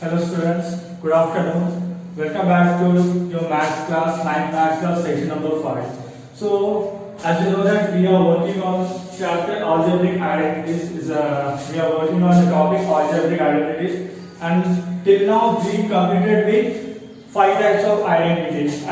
Hello students, good afternoon. Welcome back to your maths class, 9th maths class, section number 5. So, as you know that we are working on chapter algebraic identities. We are working on the topic algebraic identities, and till now we completed with 5 types of identities.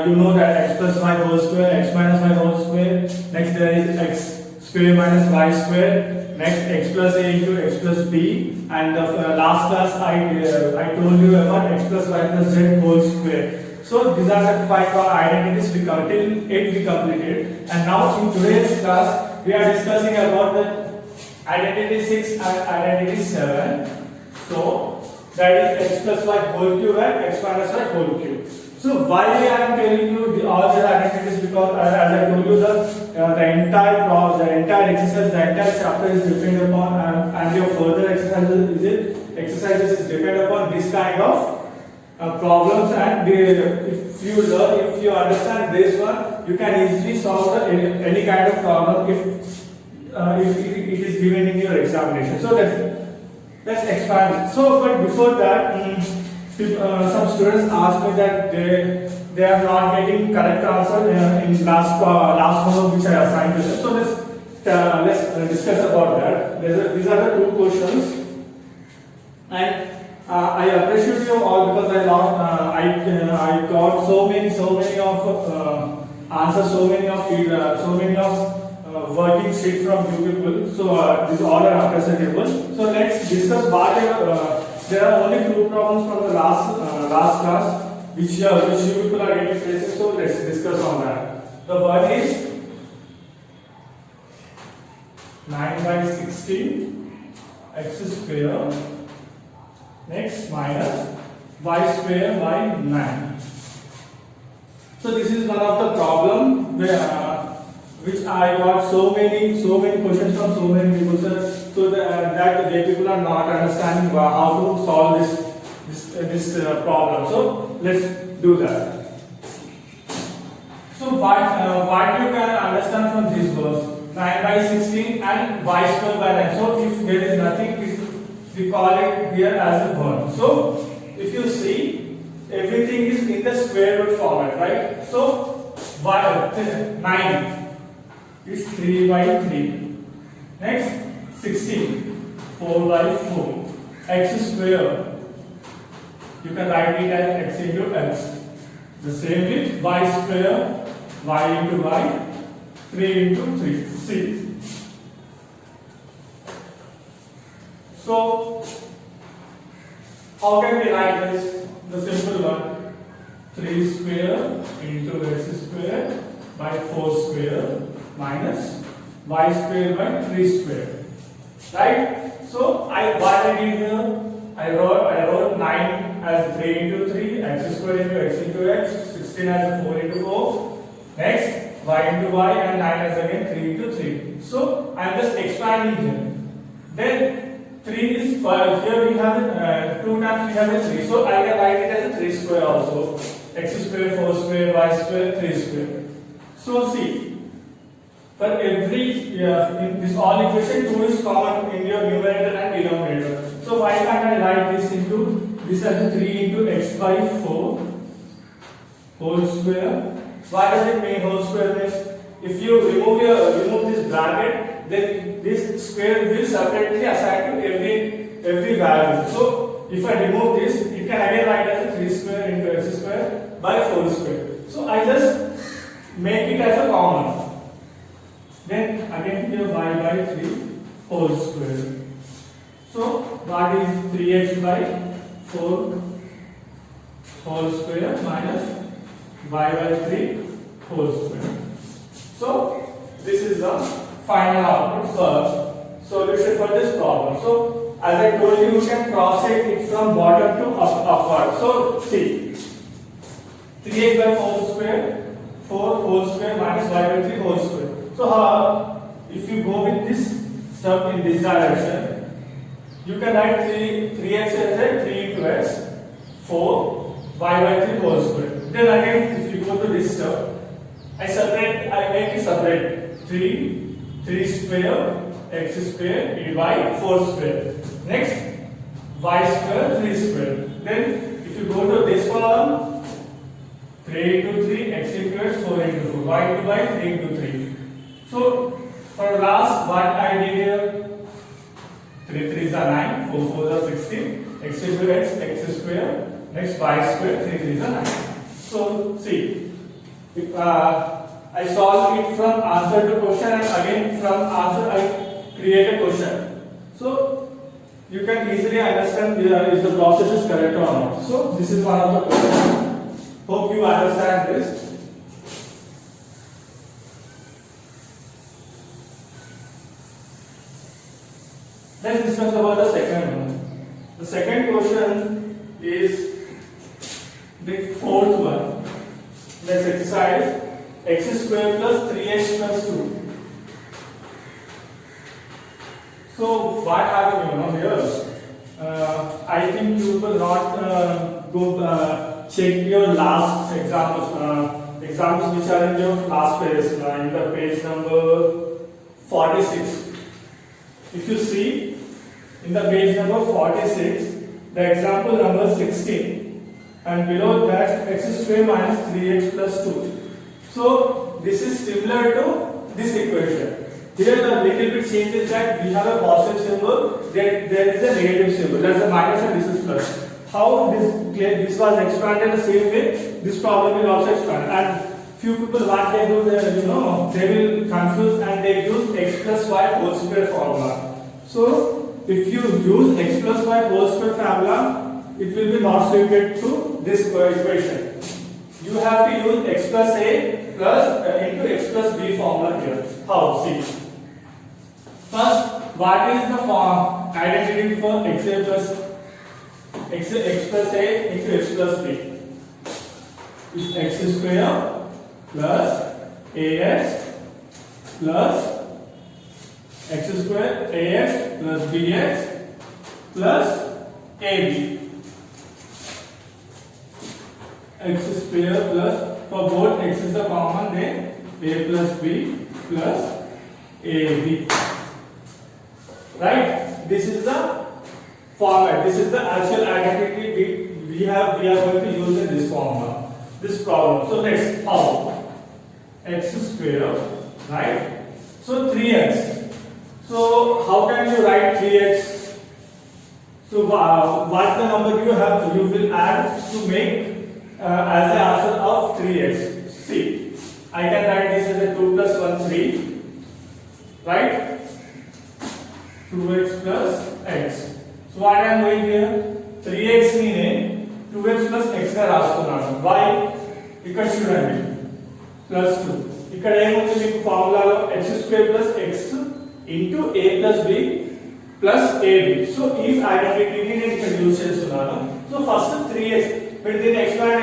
You know that x plus y whole square, x minus y whole square. Next there is x square minus y square. Next x plus a into x plus b, and the last class I told you about x plus y plus z whole square. So these are the 5 identities we till 8 we completed, and now in today's class we are discussing about the identity 6 and identity 7. So that is x plus y whole cube and x minus y whole cube. So why I am telling you all these identities, because as I told you the entire exercise, the entire chapter is depend upon and your further exercises is depend upon this kind of problems, and if you understand this one, you can easily solve any kind of problem if it is given in your examination. So let's expand. So but before that, some students asked me that they are not getting correct answer in last homework which I assigned to them. So let's discuss about that. These are the 2 questions, and I appreciate you all because I got so many of answers, so many of working sheet from you people. So these all are appreciable. So let's discuss what there are only 2 problems from the last class which you people are getting facing. So let's discuss on that. The one is 9 by 16 x square, next minus y square by 9. So this is one of the problem which I got so many questions from so many people, sir. So that they people are not understanding how to solve this problem. So let's do that. So what you can understand from this verse, 9 by 16 and y square by 9. So if there is nothing, we call it here as a 1. So if you see, everything is in the square root format, right? So 9 is 3 by 3. Next 16, 4 by 4. X square, you can write it as x into x. The same with y square, y into y, 3 into 3. See. So, how can we write this? The simple one. 3 square into x square by 4 square minus y square by 3 square. Right? So what I did here, I wrote 9 as 3 into 3, x square into x into x, 16 as 4 into 4. Next, y into y, and 9 as again 3 into 3. So I am just expanding here. Then 3 is 5. Here we have 2 times we have a 3. So I can write it as a 3 square also. X square, 4 square, y square, 3 square. So see. For every in this all equation, 2 is common in your numerator and denominator. So why can't I write this as 3 into x by 4 whole square? Why does it mean whole square means? If you remove this bracket, then this square will separately assign to every value. So if I remove this, it can again write as a 3 square into x square by 4 square. So I just make it as a common. Then again here y by 3 whole square. So what is 3x by 4 whole square minus y by 3 whole square. So this is the final output for solution for this problem. So as I told you, you can cross it from bottom to upward. So see, 3x by 4 square, 4 whole square minus y by 3 whole square. So if you go with this stuff in this direction, you can write 3x as a 3 into x, 4 y by 3 whole square. Then again, if you go to this stuff, I make it separate. 3 square x square divided by 4 square. Next, y square 3 square. Then if you go to this column, 3 into 3, x into x, 4 into 4, y into y, 3 into 3. So for last, what I did here, 3 3s are 9, 4 4s are 16, x into x, x square, next y square, 3 3s are 9. So see, if I solve it from answer to question, and again from answer I create a question. So you can easily understand if the process is correct or not. So this is one of the questions. Hope you understand this. Let's discuss about the second one. The second question is the fourth one. Let's exercise x square plus 3x plus 2. So what happened here? I think you will not go check your last exams which are in your last page, in the page number 46. If you see in the page number 46, the example number 16, and below that x square minus 3x plus 2. So this is similar to this equation. Here the little bit change is that we have a positive symbol, then there is a negative symbol. That's a minus and this is plus. How this was expanded the same way, this problem will also expand. And few people what they do, they will confuse and they use x plus y whole square formula. So if you use x plus y whole square formula, it will be not suited to this equation. You have to use x plus a plus into x plus b formula here. How? See. First, what is the form identity for x plus a into x plus b? Is x square plus ax plus x square ax plus bx plus ab. X square plus, for both x is the common, then a plus b plus ab. Right? This is the format. This is the actual identity we are going to use in this formula, this problem. So next, how? X square, right? So 3x. So how can you write 3x? So what the number you have, you will add to make as the answer of 3x. See, I can write this as a 2 plus 1, 3, right? 2x plus x. So what I am doing here? 3x means 2x plus x का रास्ता y ఇక్కడ చూడండి plus 2. ఇక్కడ ఏముంది మీకు ఫార్ములాలో x square plus x into a plus b plus ab. So ఈ ఐడెంటిటీని నేను ఇక్కడ యూస్ చేస్తున్నాను. సో ఫస్ట్ 3x మీరు దీన్ని ఎక్స్పాండ్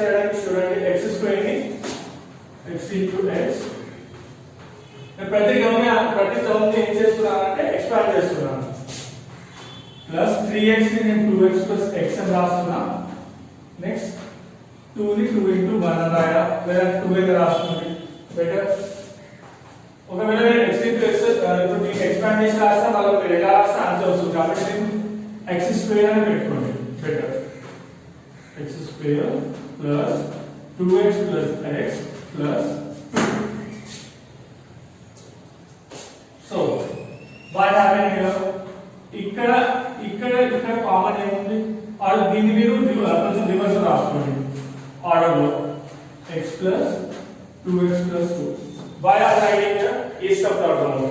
చేయడానికి చూడండి x square ని x into x. ప్రతి టర్మ్ ని ఏం చేస్తున్నానంటే ఎక్స్పాండ్ చేస్తున్నాను. ప్లస్ 3x ని నేను 2x plus x అని రాస్తున్నా. నెక్స్ట్ 2 ని 2 into 1 అని రాయా, లేదా 2 అని రాస్తుంది బెటర్. ఒకవేళ నేను x into x ఇప్పుడు దీనికి ఎక్స్పాండ్ చేసి రాస్తా, మళ్ళీ మీరు ఎలా రాస్తే ఆన్సర్ వస్తుంది. కాబట్టి నేను x square అని పెట్టుకోండి better. x square plus 2x plus x plus 2. So what happened here? ఇక్కడ కామన్ ఏముంది? ఆర్ దీన్ని మీరు కొంచెం రివర్స్ రాసుకోండి ఆర్డర్ లో. x plus 2x plus 2. Why are writing here? A step problem.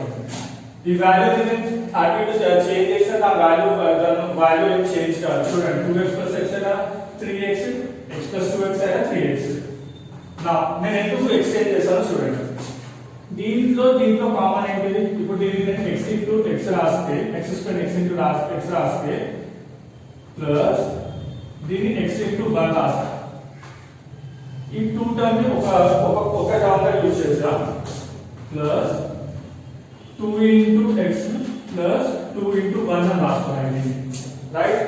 The value is happy to change చేసిన ఆ value ఏం చేంజ్ కాదు. చూడండి 2x plus x అయినా 3x, x plus 2x అయినా 3x. నా నేను ఎందుకు ఎక్స్చేంజ్ చేశాను చూడండి. దీంట్లో కామన్ ఏంటిది? ఇప్పుడు దీన్ని నేను x into x రాస్తే, x square x into x రాస్తే ప్లస్ దీన్ని x into 1 రాస్తా. ఈ 2 టర్మ్ ని ఒక టర్మ్ గా యూజ్ చేసా. Plus 2 into x plus 2 into 1 అని రాస్తాను. రైట్?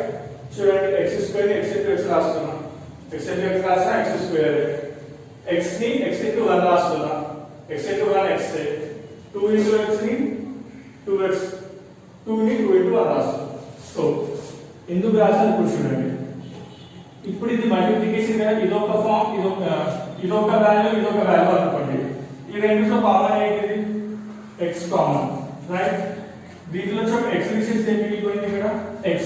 చూడండి x square ని x into x రాస్తున్నా. x into x రాస్తా x square. x ని x into 1 రాస్తున్నా. x into 1 x 2 into x ని 2x, 2 ని 2 into 1 రాస్తాం. సో ఎందుకు రాసాను ఇప్పుడు చూడండి. ఇప్పుడు ఇది మల్టిప్లికేషన్ కదా, ఇదొక ఫామ్, ఇదొక వాల్యూ అనుకోండి. ఈ రెండుతో కామన్ ఏంటిది x కామన్, రైట్? దీంట్లో చూడండి x తీసేస్తే ఏం మిగిలిపోయింది ఇక్కడ x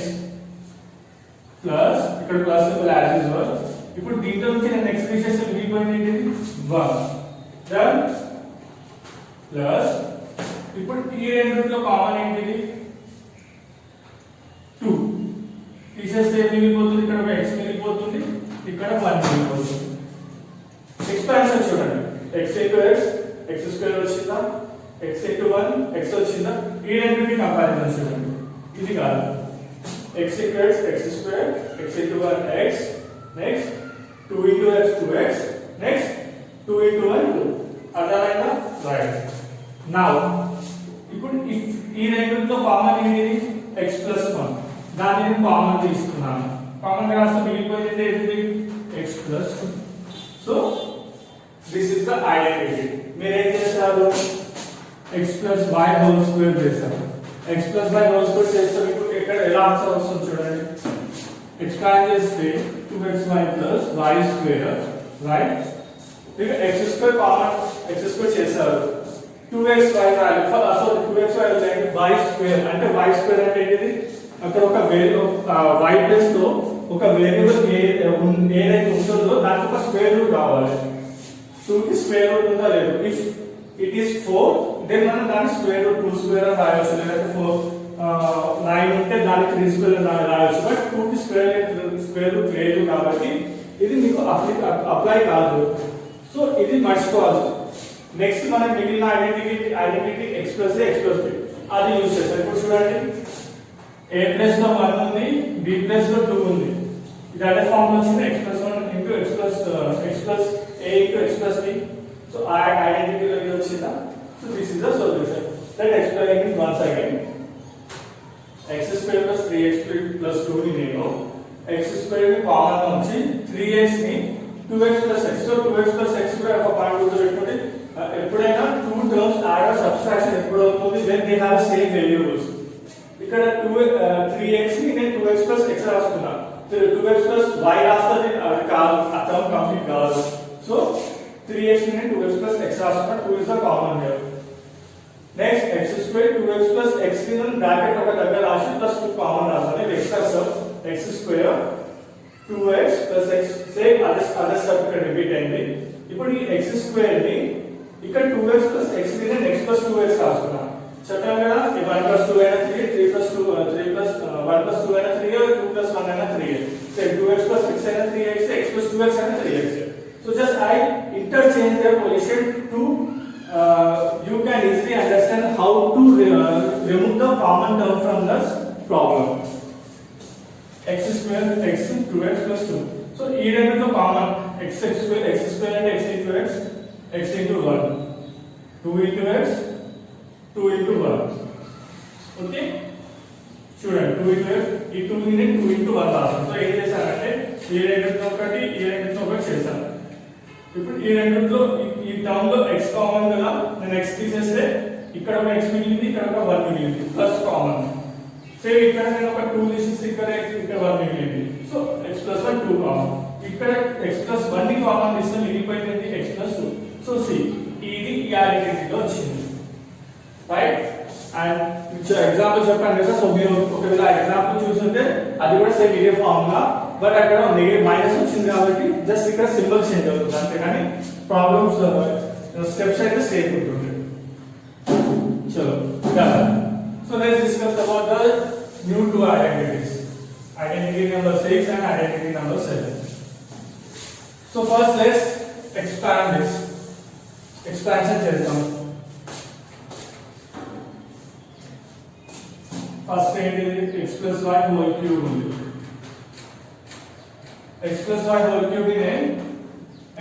ప్లస్ ఇక్కడ ప్లస్ సింబల్ యాడ్ ఇస్ వర్. ఇప్పుడు దీంట్లో నుంచి నేను x తీసేస్తే మిగిలిపోయింది ఏంటిది 1 దెన్ ప్లస్ ఇప్పుడు ఈ రెండిట్లో కామన్ ఏంటిది 2 తీసేస్తే ఏం మిగిలిపోతుంది ఇక్కడ x మిగిలిపోతుంది, ఇక్కడ 1 మిగిలిపోతుంది. ఎక్స్పాన్షన్ చూడండి x into x x square వచ్చిందా, x into 1 x వచ్చిందా, ఈ రెండింటిని కంపారిజన్ చూడండి. ఇది కాదు x into x x square x into 1 x, next 2 into x 2x, next 2 into 1 2. అర్థమైందా? రైట్. నౌ ఇప్పుడు ఈ రెండింటిలో కామన్ ఏంటిది x plus 1, దాన్ని నేను కామన్ తీసుకున్నాను. కామన్ రాస్తే మిగిలిపోయింది ఏంటిది x plus 2. So this is the identity. మీరు ఏం చేస్తారు x plus y whole square చేస్తారు. x plus y whole square చేస్తే మీకు ఇక్కడ ఎలా ఆన్సర్ వస్తుంది చూడండి. ఎక్స్పాండ్ చేస్తే 2xy plus y square, right? ఇక x square common x square చేశారు, 2xy వాల్యూ సో 2xy అంటే y స్క్వేర్ అంటే y స్క్వేర్ అంటే ఏంటిది అక్కడ ఒక y ప్లస్ లో ఒక వేరియబుల్ ఏదైతే ఉంటుందో దానికి ఒక స్క్వేర్ రూట్ కావాలి. 2 కి స్క్వేర్ రూట్ ఉందా లేదు, ఇఫ్ ఇట్ ఈస్ 4 దెన్ మనం దాని స్క్వేర్ రూట్ 2 స్క్వేర్ అని రాయొచ్చు, లేదంటే 9 ఉంటే దానికి 3 స్క్వేర్ అని రాయొచ్చు. బట్ 2 కి స్క్వేర్ రూట్ లేదు కాబట్టి ఇది మీకు అప్లై కాదు. సో ఇది మర్చిపోవాలి. నెక్స్ట్ మనకి మిగిలిన identity x plus a x plus b అది యూజ్ చేస్తాం. ఇప్పుడు చూడండి a ప్లస్ లో 1 ఉంది, b ప్లస్ లో 2 ఉంది. ఇది అదే ఫామ్ లో వచ్చింది x plus 1 into x plus a into x plus b. So ఆ ఐడెంటిటీలో ఇది వచ్చిందా? So this is the solution. Let explain it once again. x square plus 3x plus 2 ని నేను x square ని కామన్ గా ఉంచి 3x ని 2x plus x, so 2x plus x కూడా ఒక పాయింట్ గుర్తుపెట్టుకోండి. ఎప్పుడైనా 2 టర్మ్స్ యాడ్ ఆర్ సబ్ట్రాక్షన్ ఎప్పుడు అవుతుంది when they have same variables. ఇక్కడ 3x ని నేను 2x plus x రాస్తున్నా, 2x plus y రాస్తే అది కాదు, ఆ టర్మ్ కంప్లీట్ కాదు. సో 3x ని నేను 2x plus x రాస్తున్నా, 2 is the common here. Next x square 2x plus x ని నేను బ్రాకెట్ ఒక దగ్గర రాసి ప్లస్ 2 కామన్ రాస్తాను. ఇది extra step x square 2x plus x same అదే స్టెప్ ఇక్కడ రిపీట్ అయింది. ఇప్పుడు ఈ x square ని ఇక్కడ 2x plus x ని నేను x plus 2x రాస్తున్నా. చెప్పాను కదా ఈ 1 plus 2 అయినా 3, 3 plus 2 3 plus 1 plus 2 అయినా 3, 2 plus 1 అయినా 3. సో 2x plus x అయినా 3x, x plus 2x అయినా 3x. So just I interchange their position to you can easily understand how to remove the common term from this problem. X square x 2x plus 2. So ఈ రెండుతో common x square and x into x, x into 1, 2 into x, 2 into 1. Okay చూడండి 2 into x, ఈ 2 ని 2 into 1 రాస్తాను. So ఏం చేశానంటే ఈ రెండుతో ఒకటి ఈ రెండుతో ఒకటి చేశాను. ఇప్పుడు ఈ రెండిట్లో ఈ టర్మ్ లో x కామన్ కదా, నేను x తీసేస్తే ఇక్కడ ఒక x మిగిలింది, ఇక్కడ ఒక 1 మిగిలింది, ప్లస్ కామన్. సేమ్ ఇక్కడ నేను ఒక 2 తీసేస్తే ఇక్కడ 1 మిగిలింది. సో x plus 1 2 కామన్, ఇక్కడ x plus 1 ని కామన్ తీస్తే మిగిలిపోయింది x plus 2. సో సి ఇది ఈ ఐడెంటిటీలో వచ్చింది, రైట్? అండ్ ఎగ్జాంపుల్ చెప్పాను కదా, సో మీరు ఒకవేళ ఎగ్జాంపుల్ చూస్తుంటే అది కూడా సేమ్ ఇదే ఫార్ములా, బట్ అక్కడ మైనస్ వచ్చింది కాబట్టి జస్ట్ ఇక్కడ సింబల్ చేంజ్ అవుతుంది అంతేగాని ప్రాబ్లమ్స్ స్టెప్స్ అయితే సేమ్ ఉంటుంది. చలో so let's discuss about the new two identities, identity number 6 and identity number 7. So first let's expand this. Expansion చేద్దాం. ఫస్ట్ ఏంటిది x plus y whole cube ఉంది. x plus y whole cube ని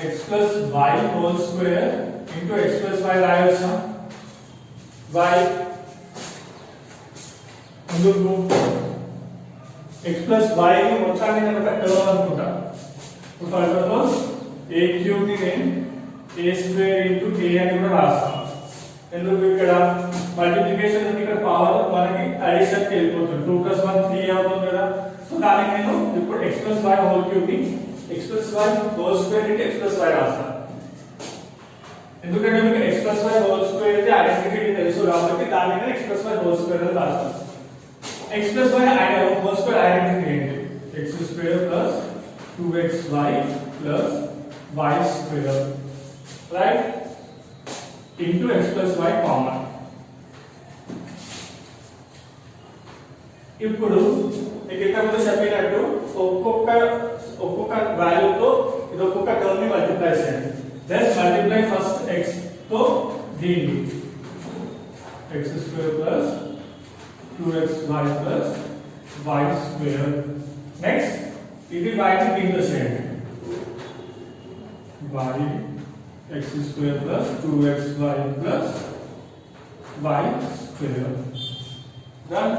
x plus y whole square into x plus y రాయొచ్చా? y ఎందుకు x plus y ని మొత్తాన్ని నేను ఒక term అనుకుంటా. ఫర్ సపోజ్ a cube ని నేను a square into a అని కూడా రాస్తాను. ఎందుకు ఇక్కడ మల్టిప్లికేషన్ ఉంది, ఇక్కడ పవర్ మనకి అడిషన్ కి వెళ్ళిపోతుంది. 2 plus 1 3 అవుతుంది కదా. సో దానికి నేను ఇప్పుడు x x plus y whole cube ని x plus y whole square into x plus y రాస్తాం. ఎందుకంటే మీకు x plus y whole square అయితే ఐడెంటిటీ తెలుసు కాబట్టి దాని మీద x plus y whole square అని రాస్తాం. x plus y whole square identity ఏంటి? x square plus 2xy plus y square, right, into x plus y common. ఇప్పుడు మీకు ఇంతకుముందు చెప్పినట్టు ఒక్కొక్క వాల్యూతో ఇది ఒక్కొక్క టర్మ్ ని మల్టిప్లై చేయండి. జస్ట్ మల్టిప్లై ఫస్ట్ x తో దీన్ని x square plus 2xy plus y square. Next ఇది y ని దీంతో చేయండి. y x square plus 2xy plus y square. Done.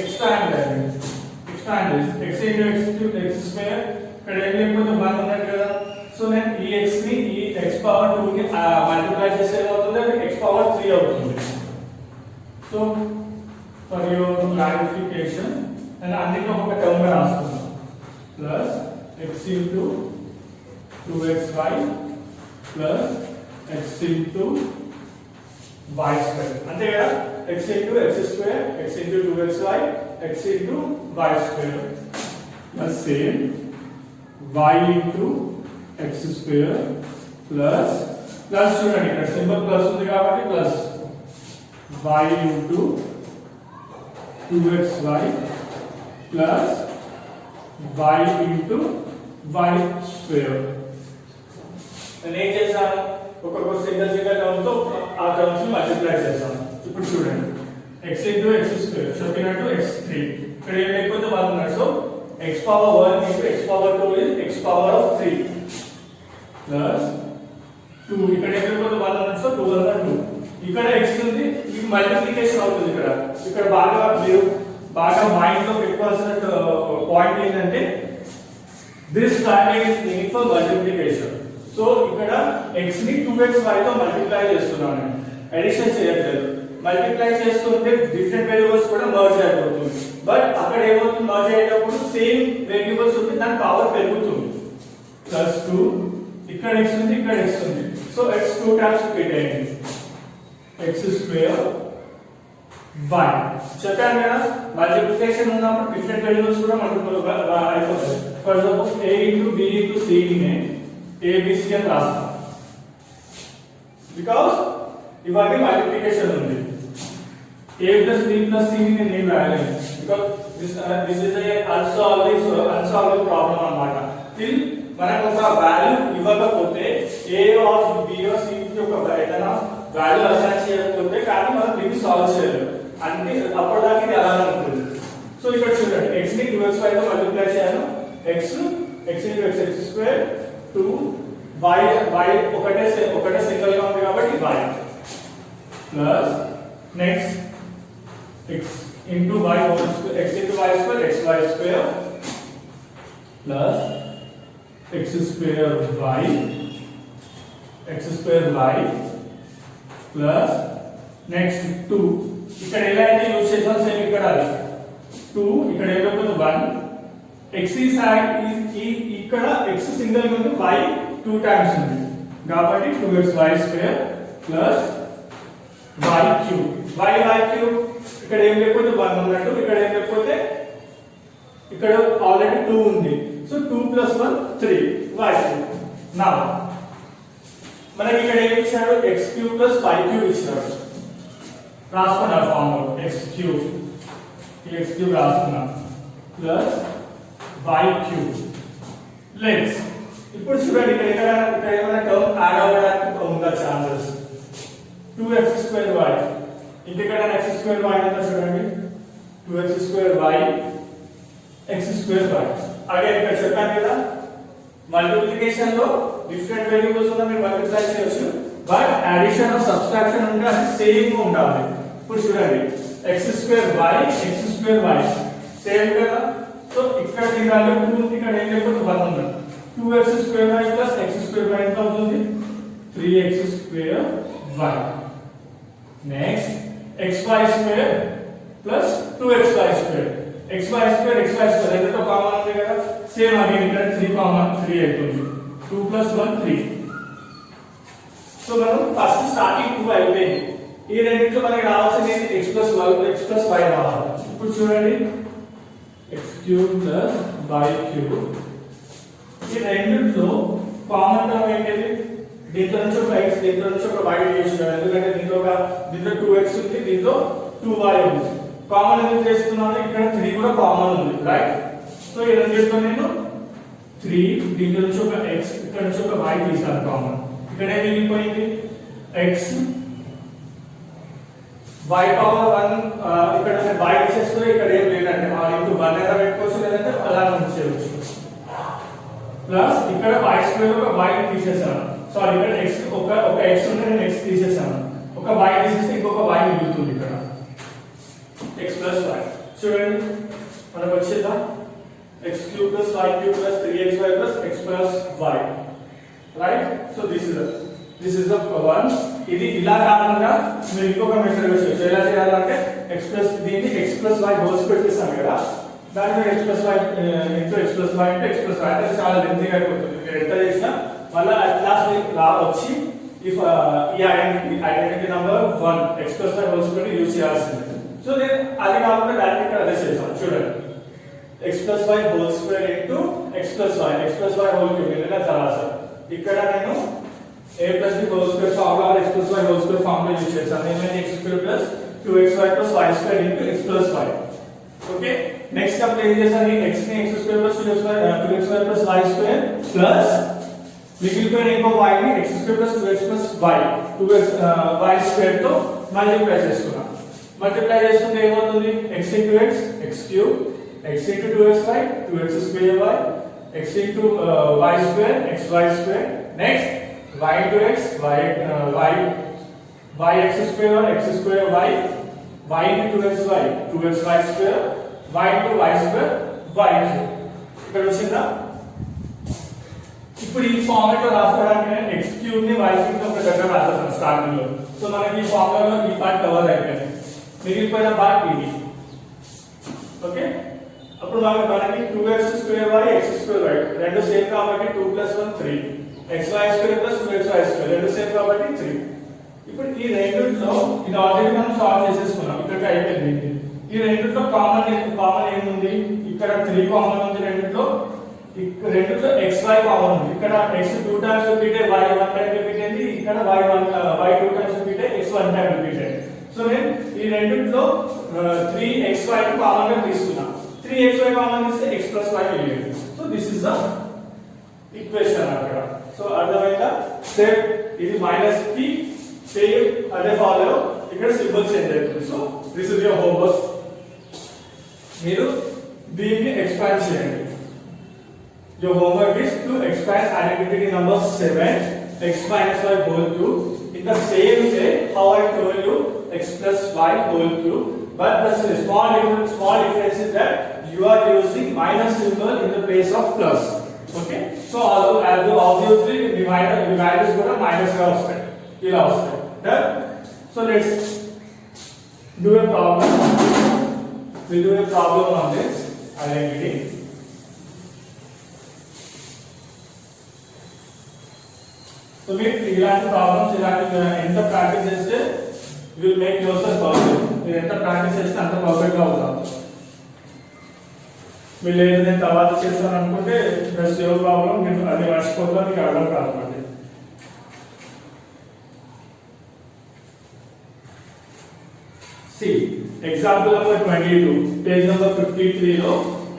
Expand x into x cube x square ఇక్కడ ఏం లేకపోతే 1 ఉన్నట్టు కదా. సో నేను ఈ x ని ఈ x పవర్ 2 కి మల్టిప్లై చేస్తే ఏమవుతుంది? అది x పవర్ 3 అవుతుంది. సో ఫర్ యువర్ క్లారిఫికేషన్ నేను అన్నిట్లో ఒక టర్మ్ గా రాస్తున్నాను. Plus x into 2xy plus x into y square. అంతే కదా? x into x square, x into 2xy, x into y square. Plus same y into x square plus చూడండి ఇక్కడ symbol plus ఉంది కాబట్టి plus y into 2xy plus y into y square. నేను ఏం చేశాను? ఒక్కొక్క సింగిల్ టర్మ్ తో ఆ టర్మ్స్ ని మల్టిప్లై చేశాను. ఇప్పుడు చూడండి x into x square చెప్పినట్టు x3 ఇక్కడ ఏం లేకపోతే 1 ఉన్నాడు. So x power 1 into x power 2 is x power of 3 plus 2 ఇక్కడ ఏం లేకపోతే 1 ఉన్నాడు. సో 2 వల్ల 2 ఇక్కడ x ఉంది. ఇది మల్టిప్లికేషన్ అవుతుంది. ఇక్కడ బాగా మైండ్ లో పెట్టుకోవాల్సిన పాయింట్ ఏంటంటే this standard is meaning for multiplication. So ఇక్కడ x ని 2xy తో మల్టిప్లై చేస్తున్నాను. అడిషన్ చేయట్లేదు. మల్టిప్లై చేస్తుంటే డిఫరెంట్ వేరియబుల్స్ కూడా మర్జ్ అయిపోతుంది. బట్ అక్కడ ఏమవుతుంది? మర్జ్ అయ్యేటప్పుడు సేమ్ వేరియబుల్స్ ఉంది, దాని పవర్ పెరుగుతుంది. ప్లస్ 2 ఇక్కడ x ఉంది, ఇక్కడ x ఉంది. సో x 2 టైమ్స్ రిపీట్ అయ్యింది. x స్క్వేర్ y చెప్పాను కదా, మల్టిప్లికేషన్ ఉన్నప్పుడు డిఫరెంట్ వేరియబుల్స్ కూడా మల్టిపుల్ అయిపోతాయి. For example a into b into c ని abc అని రాస్తాం. బికాజ్ ఇవన్నీ మల్టిప్లికేషన్ ఉంది. a plus b plus c ని నేను రాయలేను. Because this is a unsolved problem అన్నమాట. టిల్ మనకు ఒక వాల్యూ ఇవ్వకపోతే a or b or c కి ఒక ఏదైనా వాల్యూ అసైన్ చేయకపోతే కానీ మనం దీన్ని సాల్వ్ చేయలేము. అంటే అప్పటిదాకా ఇది అలానే ఉంటుంది. సో ఇక్కడ చూడండి x ని 2xy తో మల్టిప్లై చేయాలి. x into x square 2 y ఒకటే సింగిల్ గా ఉంది కాబట్టి y plus next x into y whole square x into y square xy square plus x square y plus next 2 ఇక్కడ ఎలా అయితే యూస్ చేసాం సేమ్ ఇక్కడ 2 ఇక్కడ ఏమవుతుంది 1 x is ఇక్కడ x సింగిల్ గా ఉంది, y 2 టైమ్స్ ఉంది కాబట్టి 2xy square plus y cube ఇక్కడ ఏం లేకపోతే 1 ఉన్నట్టు, ఇక్కడ ఏం లేకపోతే ఇక్కడ ఆల్రెడీ 2 ఉంది. So 2 plus 1 3 y cube. నా మనకి ఇక్కడ ఏం ఇచ్చాడు? x cube plus y cube ఇచ్చాడు. రాసుకున్నా ఫార్ములా x cube రాసుకున్నా ప్లస్ y cube. లెట్స్ ఇప్పుడు చూడండి ఇక్కడ ఏమైనా టర్మ్ యాడ్ అవ్వడానికి ఉందా ఛాన్సెస్? 2x square y ఇంకెక్కడైనా x square y ఉందా చూడండి. 2x square y x square y again ఇక్కడ చెప్పాను కదా మల్టిప్లికేషన్ లో డిఫరెంట్ వేరియబుల్స్ ఉన్న మీరు మల్టిప్లై చేయొచ్చు. బట్ అడిషన్ ఆర్ సబ్ట్రాక్షన్ ఉంటే అది సేమ్ గా ఉండాలి. ఇప్పుడు చూడండి x square y సేమ్ కదా. సో ఇక్కడ దీని వాల్యూ 2 ఉంది, ఇక్కడ ఏం లేకపోతే 1 ఉంది. 2x square y plus x square y ఎంత అవుతుంది? 3x square y. Next xy square plus 2xy square xy square రెండుతో కామన్ ఉంది కదా సేమ్ అగైన్ ఇక్కడ 3 కామన్ 3 అవుతుంది 2 plus 1 3 సో మనం ఫస్ట్ స్టార్టింగ్ 2 అయిపోయింది ఈ రెండిట్లో మనకి రావాల్సింది x plus y రావాలి ఇప్పుడు చూడండి x cube plus y cube ఈ రెండిట్లో కామన్ టర్మ్ ఏంటిది దీంట్లో నుంచి ఒక x దీంట్లో నుంచి ఒక y తీసుకున్నాం ఎందుకంటే దీంట్లో 2x ఉంది దీంట్లో 2y ఉంది కామన్ ఎందుకు చేస్తున్నాను ఇక్కడ 3 కూడా కామన్ ఉంది రైట్ సో ఈ రెండిట్లో నేను 3 దీంట్లో నుంచి ఒక x ఇక్కడ నుంచి ఒక y తీసాను కామన్ ఇక్కడ ఏం మిగిలిపోయింది x y పవర్ 1 ఇక్కడ y తీసేస్తే ఇక్కడ ఏం లేదంటే r ఇంటూ 1 ఎలా పెట్టుకోవచ్చు లేదంటే అలా ఉంచేయచ్చు ప్లస్ ఇక్కడ y స్క్వేర్ ఒక y తీసేసాను సారీ ఇక్కడ x ఒక x ఉంటే నేను x తీసేసాను ఒక y తీసేస్తే ఇంకొక y మిగులుతుంది ఇక్కడ x plus y చూడండి మనకు వచ్చేదా x cube plus y cube plus 3xy plus x plus y right so this is the one ఇది ఇలా కాకుండా మీరు ఇంకొక మెథడ్ యూస్ చేయొచ్చు ఎలా చేయాలంటే x plus దీన్ని x plus y whole square చేసాం కదా దానిలో x plus y into x plus y into x plus y అంటే చాలా లెంతీగా అయిపోతుంది మీరు ఎంత చేసినా మళ్ళీ అట్లాస్ వచ్చి ఇఫ్ ఈ identity number 1 x plus y whole square use చేయాల్సింది సో నేను అది కాకుండా డైరెక్ట్ ఇక్కడ అదే చేస్తాను చూడండి x plus y whole square into x plus y whole cube ఇలా రాసాను ఇక్కడ నేను a plus b whole square formula x plus y whole square formula use చేస్తాను నేను x square plus 2xy plus y square into x plus y okay next అప్పుడు ఏం చేశాను x ని x square plus 2xy plus y square plus మిగిలిపోయిన ఇంకో y ని x square plus 2x plus y 2x y square తో multiply చేస్తున్నాను multiply చేస్తుంటే ఏమవుతుంది x into x x cube x into 2xy 2x square y x into y square xy square next y into x y x square x square y into 2xy 2xy square y into y square y cube ఇక్కడ వచ్చిందా ఇప్పుడు ఈ format లో రాసుకోవడానికి x cube ని y cube తో ఒక దగ్గర రాస్తాను స్టార్టింగ్ లో సో మనకి ఈ ఫార్ములాలో ఈ పార్ట్ కవర్ అయిపోయింది మిగిలిపోయిన పార్ట్ ఇది ఓకే అప్పుడు మనకి 2x square y x square y రెండు సేమ్ కాబట్టి 2 + 1 3 xy square + 2xy square రెండు సేమ్ కాబట్టి 3 ఇప్పుడు ఈ రెండిట్లో ఇది ఆల్రెడీ మనం సాల్వ్ చేసేసుకున్నాం ఇక్కడికి అయిపోయింది ఈ రెండిట్లో కామన్ ఏముంది ఇక్కడ 3 కామన్ ఉంది రెండిట్లో xy కామన్ ఉంది ఇక్కడ x 2 టైమ్స్ రిపీట్ అయ్యి y 1 టైం రిపీట్ అయింది ఇక్కడ y 2 టైమ్స్ రిపీట్ అయ్యి x 1 టైం రిపీట్ అయింది సో నేను ఈ రెండిట్లో 3xy ని కామన్ గా తీసుకున్నా 3xy కామన్ తీస్తే x + y మిగిలింది so this is the equation అక్కడ సో అర్థమైందా స్టెప్ ఇది మైనస్ కి సేమ్ అదే ఫాలో ఇక్కడ సింబల్ చేంజ్ అవుతుంది so this is your homework మీరు దీన్ని ఎక్స్పాండ్ చేయండి your homework is to expand identity number 7 x minus y whole cube in the same way how I told you x plus y whole cube but the small difference is that you are using minus symbol in the place of plus okay so also as obviously the values కూడా minus గా వస్తాయి ఇలా వస్తాయి done so let's do a problem we'll do a problem on this identity so మీరు ఇలాంటి problems ఇలాంటి ఎంత practice చేస్తే విల్ మేక్ యువర్సెల్ఫ్ పర్ఫెక్ట్ మీరు ఎంత ప్రాక్టీస్ చేస్తే అంత పర్ఫెక్ట్ గా అవుతారు మీరు లేదు నేను తర్వాత చేస్తాను అనుకుంటే ప్లస్ యువర్ ప్రాబ్లం మీరు అది మర్చిపోతారు మీకు అర్థం కాదండి see example number 22 page number 53 లో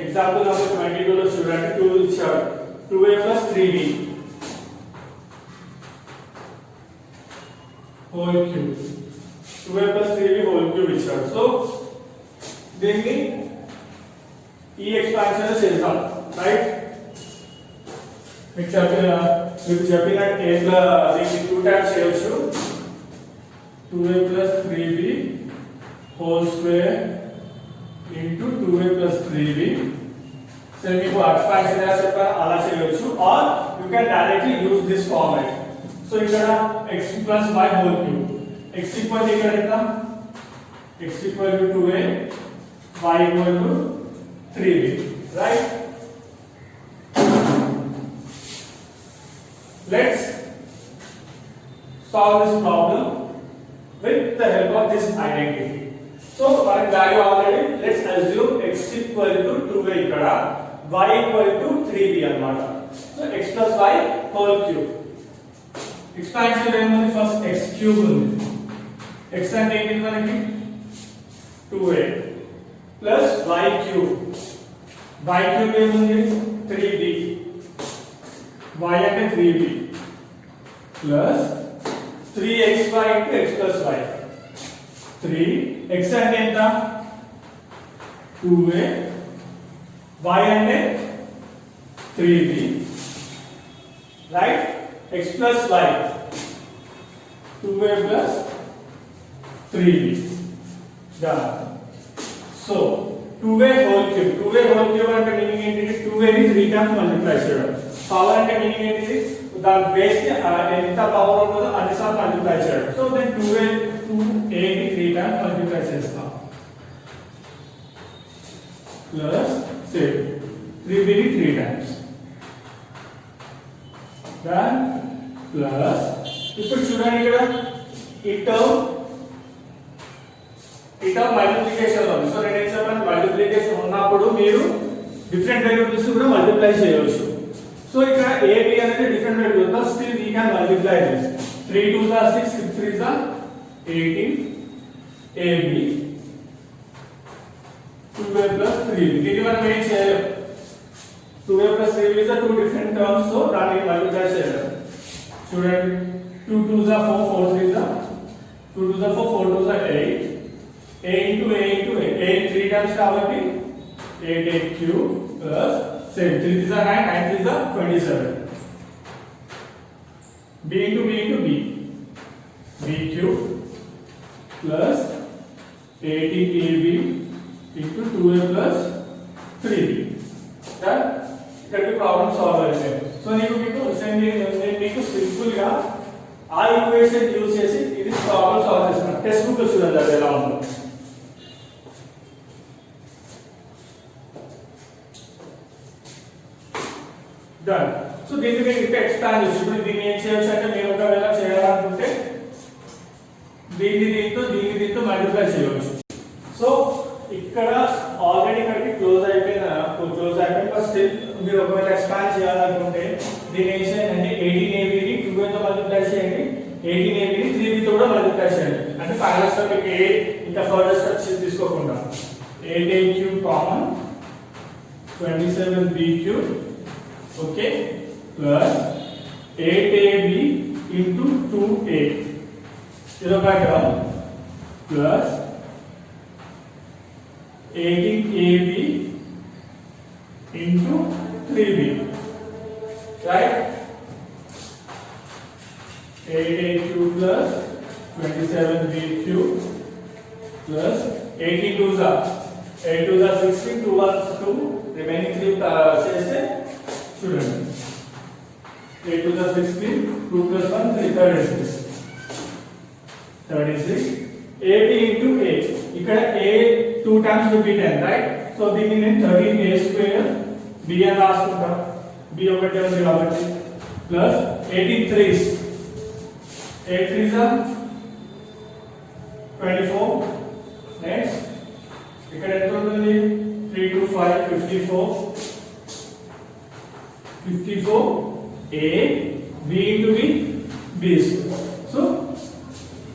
ఎగ్జాంపుల్ నెంబర్ 22 లో చూడండి 2 ఇచ్చారు 2a + 3b whole cube 2a plus 3b whole cube ఇచ్చాడు సో దీన్ని ఈ ఎక్స్పాన్షన్ చేద్దాం రైట్ మీకు చెప్పిన టేబుల్ దీన్ని 2 టైమ్స్ చేయొచ్చు 2a plus 3b whole square into 2a plus 3b so మీకు ఎక్స్పాన్షన్ ఎలా చెప్పాను అలా చేయొచ్చు or you can directly use this format so ఇక్కడ x plus y whole cube x equal ఇక్కడ ఎంత x equal to 2a, y equal to 3b, right? Let's solve this problem with the help of this identity. So our value already, let's assume x equal to 2a ikkada, y equal to 3b anamata. So x plus y whole cube. Expansion ఏముంది, first x cube ఉంది. x అంటే ఏంటి మనకి 2a plus y cube. y cube ఏముంది 3b. y అంటే 3b plus 3xy into x plus y. 3 x అంటే ఎంత 2a, y అంటే 3b, right? x plus y 2a plus 3b, done. So 2a whole cube, 2a whole cube అంటే meaning ఏంటి, 2a ని 3 times multiply చేయడం. Power అంటే meaning ఏంటి, దాని బేస్ ని ఎంత పవర్ ఉంటుందో అన్ని సార్లు మల్టిప్లై చేయడం. సో దెన్ 2a ని 3 టైమ్స్ మల్టిప్లై చేస్తాం ప్లస్ 3b ని 3 టైమ్స్, దెన్ ప్లస్ ఇప్పుడు చూడండి ఇక్కడ ఈ టర్మ్ మల్టిప్లికేషన్ లో ఉంది. సో నేను ఏం చెప్పాను, మల్టిప్లికేషన్ ఉన్నప్పుడు మీరు డిఫరెంట్ వేరియబుల్స్ కూడా మల్టిప్లై చేయవచ్చు. సో ఇక్కడ ab అనేది different variable, but still we can multiply this. 3 2s are 6, 6 3s are 18, ab 2a plus 3b. దీన్ని మనం ఏం చేయలేం, 2a plus 3b is two different terms, so దాన్ని మల్టిప్లై చేయలేం. చూడండి 2 2s are 4, 4 3s are 2 2s are 4, 4 2s are 8, a into a into a 3 times కాబట్టి 8a cube plus 3 3s are 9, 9 3s are 27, b into b into b, b cube plus 18ab into 2a plus 3b. That ఇక్కడికి problem solve అయిపోయింది. So మీకు simple గా ఆ equation use చేసి ఇది problem solve చేస్తున్నాను. Text book లో చూడండి అది ఎలా ఉందో. డన్. సో దీన్ని మీరు ఇంకా ఎక్స్పాండ్ చేసి ఇప్పుడు దీన్ని ఏం చేయొచ్చు అంటే మీరు ఒకవేళ చేయాలనుకుంటే దీన్ని దీంతో మల్టిప్లై చేయవచ్చు. సో ఇక్కడ ఆల్రెడీ ఇక్కడికి క్లోజ్ అయిపోయింది, బట్ స్టిల్ మీరు ఒకవేళ ఎక్స్పాండ్ చేయాలనుకుంటే దీన్ని ఏం చేయండి అంటే 18ab ని 2a తో మల్టిప్లై చేయండి, 18ab ని 3b తో కూడా మల్టిప్లై చేయండి. అంటే ఫైనల్ స్టెప్ మీకు ఇంకా ఫర్దర్ స్టెప్స్ తీసుకోకుండా 8a cube common 27b cube, okay, plus 8ab into 2a ఇది ఒక term plus 18ab into 3b, right? 8a cube plus 27b cube plus 18 2s are 8 2s are 16, 2 1s 2, remaining 3 చేస్తే చూడండి 8 2s are 16, 2 plus 1 3 36 ab into a. ఇక్కడ a 2 times repeat అయింది, right? So దీన్ని నేను 13a square b అని రాసుకుంటా, b ఒకటే ఉంది కాబట్టి plus 18 3s, 8 3s are 24, next ఇక్కడ ఎంత ఉంటుంది 3 2 5 54 a b into b square. So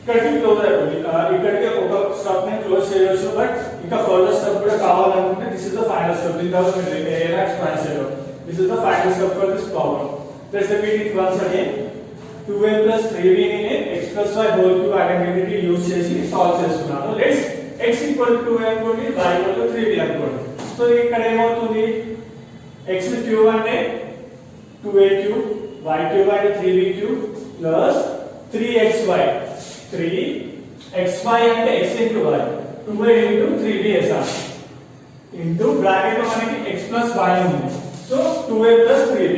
ఇక్కడికి క్లోజ్ అయిపోయింది. ఇక్కడికి ఒక స్టెప్ ని క్లోజ్ చేయవచ్చు, బట్ ఇంకా ఫర్దర్ స్టెప్ కూడా కావాలనుకుంటే this is the final step. దీని తర్వాత మీరు ఏదైనా ఎక్స్పాండ్ చేయవచ్చు. This is the final step for this problem. Let's repeat it once again. 2a plus 3b ని x plus y whole cube identity use చేసి solve చేస్తున్నాను. Let's x equal to 2a అనుకోండి, y equal to 3b అనుకోండి. So ఇక్కడ ఏమవుతుంది, x cube అంటే 2a cube, y cube అంటే 3b cube plus 3xy, 3xy అంటే x into y, 2a into 3b వేసాం ఇంటూ బ్రాకెట్ లో మనకి x plus y ఉంది. So 2a plus 3b,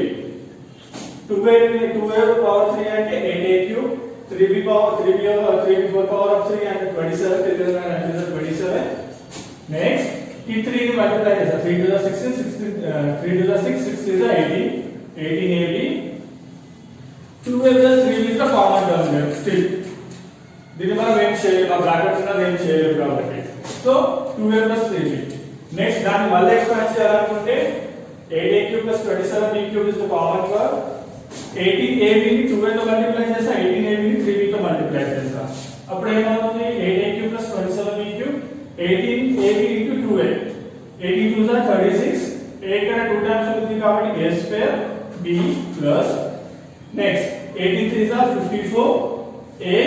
2a power 3 అంటే 8a cube, 3b power of 3 and 27, 3 to the 9 is 27. Next, t3 ni multiply chesa, 3 to the 16, 3 to the 6, 6 is 18, 18ab. 2a plus 3b is the common term here still. దీన్ని మనం ఏం చేయలేము, ఆ bracket ఉన్నది ఏం చేయలేము కాబట్టి. So 2a plus 3b. Next దాన్ని మళ్ళీ ఎక్స్పాండ్ చేయాలనుకుంటే 8a cube plus 27b cube is the common term. 18ab ని 2a తో మల్టిప్లై చేస్తా, 18ab ని 3b తో మల్టిప్లై చేస్తా. అప్పుడు ఏమవుతుంది? 8a cube plus 27b cube, 18ab into 2a. 18 2s are 36. a ఇక్కడ 2 టైమ్స్ ఉంది కాబట్టి a square b plus next 18 3s are 54. a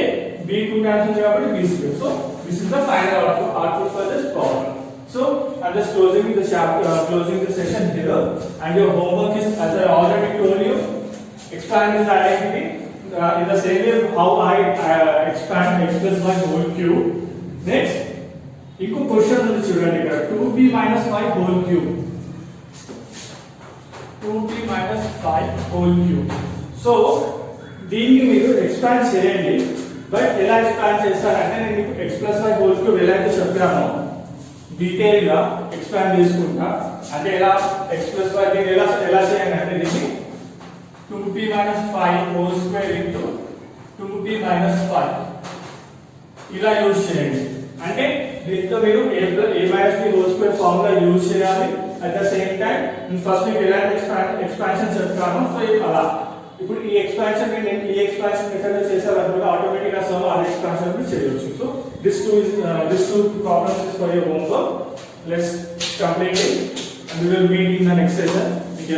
b 2 times ఉంది కాబట్టి b square. So this is the final output for this problem. So I'm just closing the chapter, closing the session here, and your homework is, as I already told you, expand this identity in the same way how I expand x plus y whole cube. Next, ఇంకో question ఉంది చూడండి ఇక్కడ, 2b minus 5 whole cube. 2b minus 5 whole cube. So దీన్ని మీరు expand చేయండి. But ఎలా expand చేస్తారంటే నేను మీకు x plus y whole cube ఎలా అయితే చెప్పానో డీటెయిల్ గా ఎక్స్పాండ్ చేసుకుంటా. అంటే ఎలా x plus y దీన్ని ఎలా చేయాలి అంటే దీన్ని 2b minus 5 whole square into 2b minus 5 ఇలా యూజ్ చేయండి. అంటే దీంతో మీరు a minus b whole square formula use చేయాలి. At the same time first మీకు ఎలాంటి ఎక్స్పాన్షన్ చెప్తాను. సో అలా ఇప్పుడు ఈ ఎక్స్పాన్షన్ మెథడ్ చేసారనుకుంటే ఆటోమేటిక్ గా సమ్ ఆ ఎక్స్పాన్షన్ ని చేయొచ్చు. So this two problems is for your homework. Let's complete it and we will meet in the next session. మీకు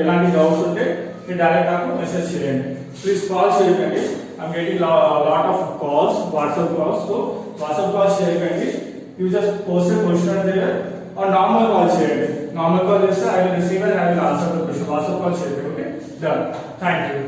ఎలాంటి డౌట్స్ ఉంటే మీరు డైరెక్ట్ నాకు మెసేజ్ చేయండి. ప్లీజ్ కాల్ చేయకండి. I'm getting lot of calls, WhatsApp calls. So WhatsApp calls చేయకండి. You just post a question there or normal call చేయండి. Normal call చేస్తే I will receive and I will answer the question. WhatsApp call చేయకండి. Okay, done. Thank you.